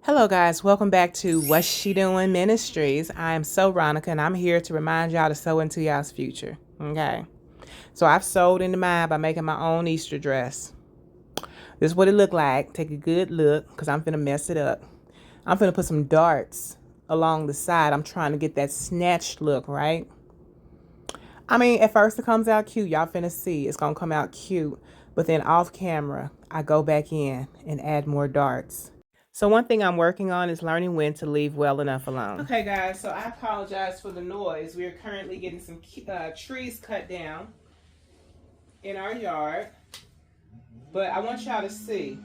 Hello guys, welcome back to What's She Doing Ministries. I am Veronica and I'm here to remind y'all to sow into y'all's future. Okay. So I've sewed into mine by making my own Easter dress. This is what it looked like. Take a good look because I'm finna mess it up. I'm finna put some darts along the side. I'm trying to get that snatched look, right? I mean, at first it comes out cute. Y'all finna see. It's gonna come out cute. But then off camera, I go back in and add more darts. So one thing I'm working on is learning when to leave well enough alone. Okay, guys, so I apologize for the noise. We are currently getting some trees cut down in our yard. But I want y'all to see.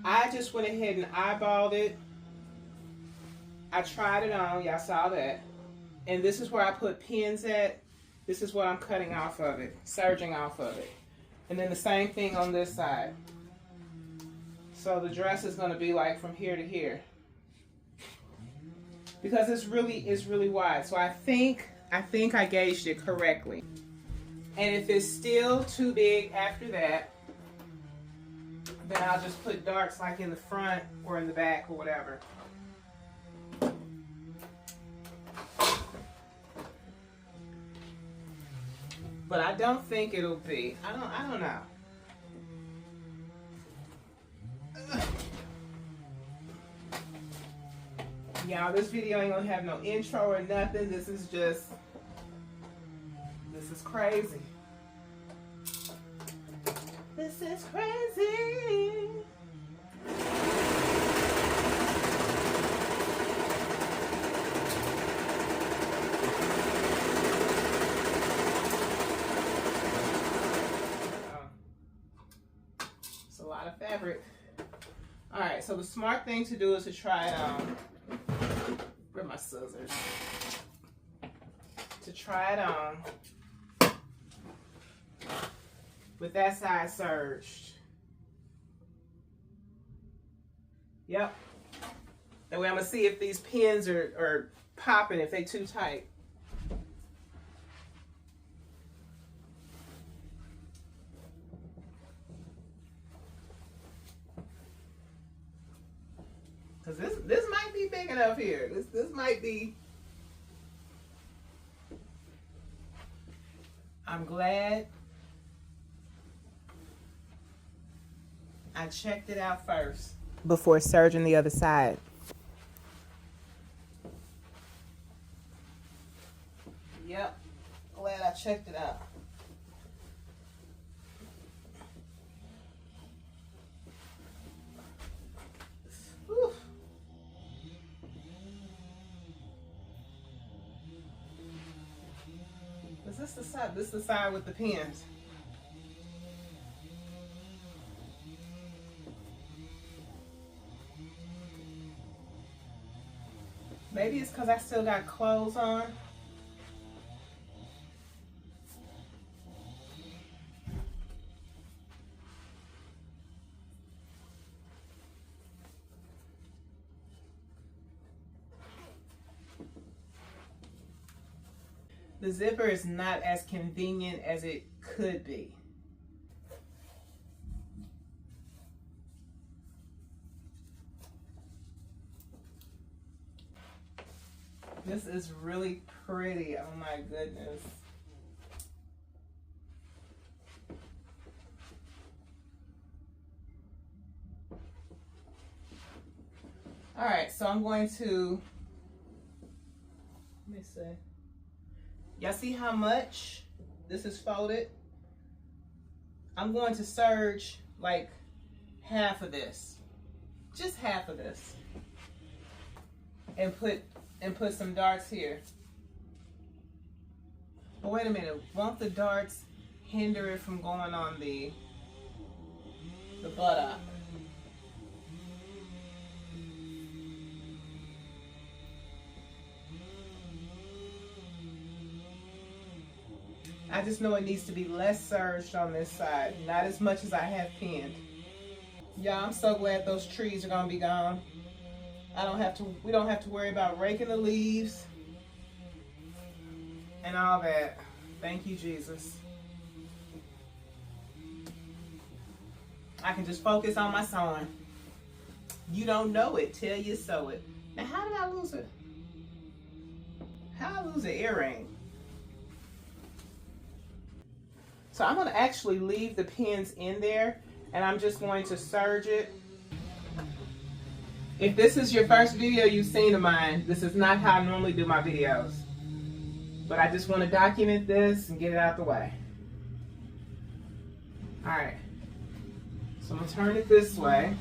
I just went ahead and eyeballed it. I tried it on. Y'all saw that. And this is where I put pins at. This is what I'm cutting off of it, serging off of it. And then the same thing on this side. So the dress is going to be like from here to here. Because it's really wide. So I think I gauged it correctly. And if it's still too big after that, then I'll just put darts like in the front or in the back or whatever. But I don't think it'll be. I don't know. Y'all, this video ain't gonna have no intro or nothing. This is crazy. This is crazy. It's a lot of fabric. All right, so the smart thing to do is to try it on. Where are my scissors? To try it on with that side serged. Yep. That way I'm gonna see if these pins are popping, if they too tight. Cause this might be big enough here. This might be. I'm glad I checked it out first before serging the other side. Yep, glad I checked it out. Whew. Is this the side? This is the side with the pins. Maybe it's because I still got clothes on. The zipper is not as convenient as it could be. This is really pretty. Oh my goodness. All right, so I'm going to, let me see. Y'all see how much this is folded? I'm going to serge like half of this. Just half of this. And put some darts here. But wait a minute, won't the darts hinder it from going on the buttock? I just know it needs to be less serged on this side, not as much as I have pinned. Yeah, I'm so glad those trees are gonna be gone. We don't have to worry about raking the leaves and all that. Thank you, Jesus. I can just focus on my sewing. You don't know it till you sew it. Now, how did I lose it? How did I lose an earring? So I'm going to actually leave the pins in there, and I'm just going to serge it. If this is your first video you've seen of mine, this is not how I normally do my videos. But I just want to document this and get it out the way. Alright. So I'm going to turn it this way.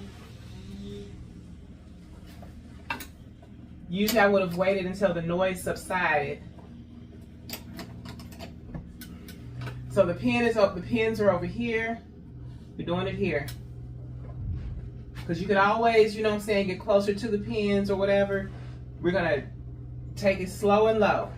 Usually I would have waited until the noise subsided. So the pins are over here. We're doing it here. Because you can always, you know what I'm saying, get closer to the pins or whatever. We're going to take it slow and low.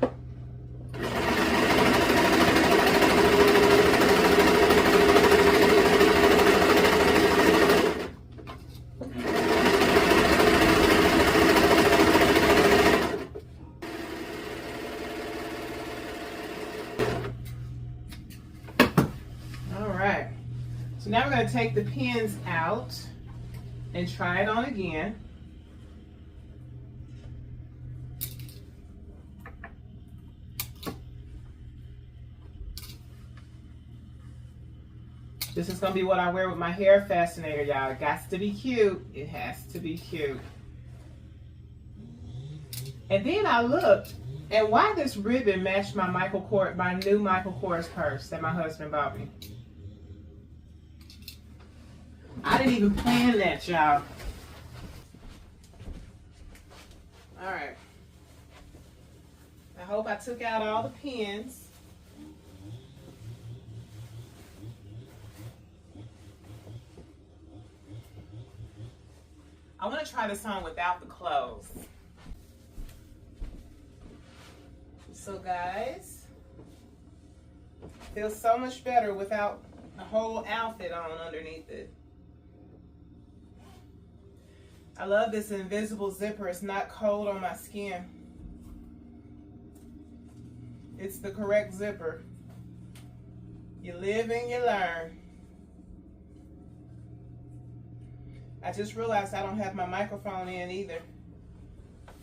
So now we're going to take the pins out and try it on again. This is going to be what I wear with my hair fascinator, y'all. It got to be cute. It has to be cute. And then I looked, and why this ribbon matched my new Michael Kors purse that my husband bought me. I didn't even plan that, y'all. All right. I hope I took out all the pins. I want to try this on without the clothes. So guys, feels so much better without a whole outfit on underneath it. I love this invisible zipper. It's not cold on my skin. It's the correct zipper. You live and you learn. I just realized I don't have my microphone in either.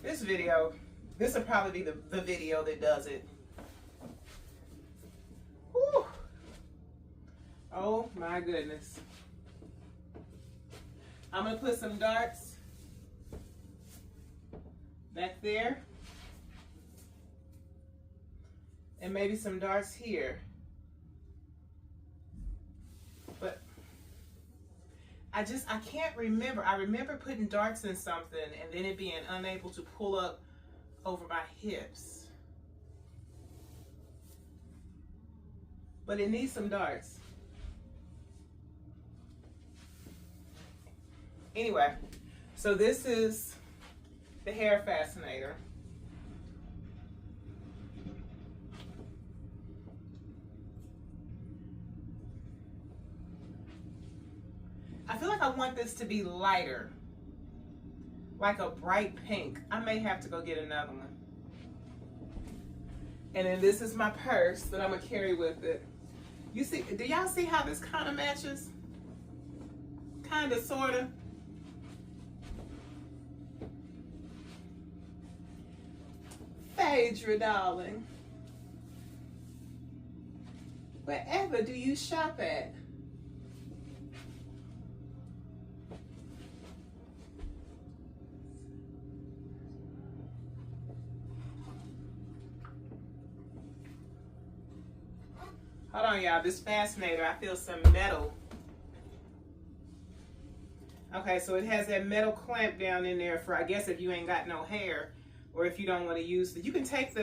This will probably be the video that does it. Whew. Oh my goodness. I'm gonna put some darts back there, and maybe some darts here. But I can't remember. I remember putting darts in something and then it being unable to pull up over my hips. But it needs some darts. Anyway, so this is the hair fascinator. I feel like I want this to be lighter, like a bright pink. I may have to go get another one. And then this is my purse that I'm gonna carry with it. You see, do y'all see how this kind of matches? Kind of, sort of. Phaedra, darling. Wherever do you shop at? Hold on, y'all. This fascinator, I feel some metal. Okay, so it has that metal clamp down in there for, I guess, if you ain't got no hair, or if you don't want to use it. You can take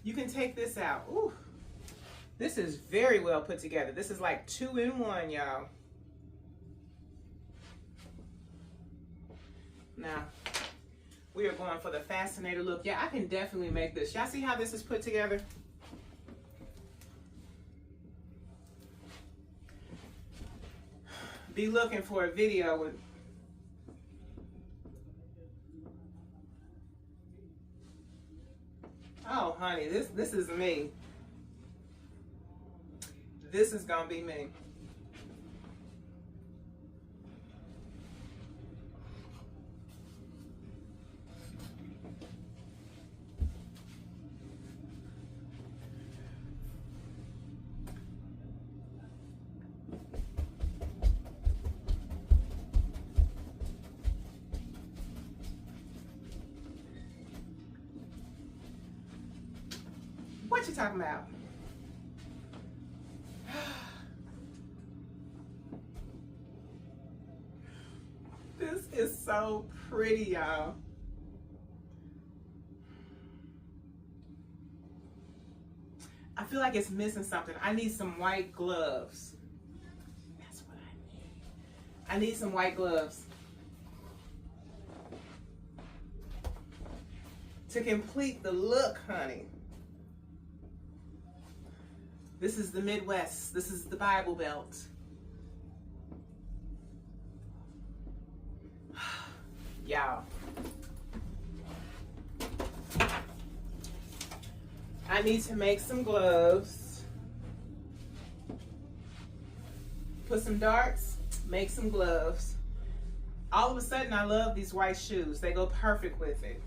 you can take this out. Ooh, this is very well put together. This is like 2 in 1, y'all. Now, we are going for the fascinator look. Yeah, I can definitely make this. Y'all see how this is put together? Be looking for a video with oh honey, this is me. This is gonna be me. What you talking about? This is so pretty, y'all. I feel like it's missing something. I need some white gloves. That's what I need. I need some white gloves to complete the look, honey. This is the Midwest. This is the Bible Belt. Y'all. I need to make some gloves. Put some darts, make some gloves. All of a sudden, I love these white shoes. They go perfect with it.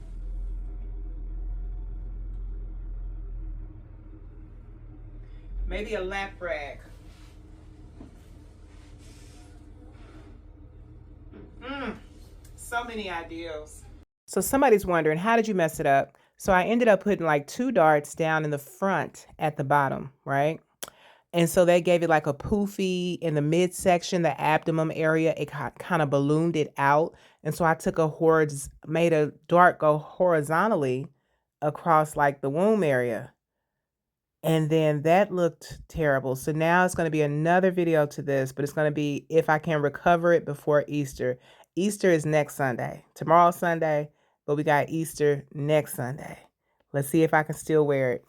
Maybe a lap rag. So many ideals. So somebody's wondering, how did you mess it up? So I ended up putting like 2 darts down in the front at the bottom, right? And so they gave it like a poofy in the midsection, the abdomen area. It kind of ballooned it out. And so I took made a dart go horizontally across like the womb area. And then that looked terrible. So now it's going to be another video to this, but it's going to be if I can recover it before Easter. Easter is next Sunday. Tomorrow's Sunday, but we got Easter next Sunday. Let's see if I can still wear it.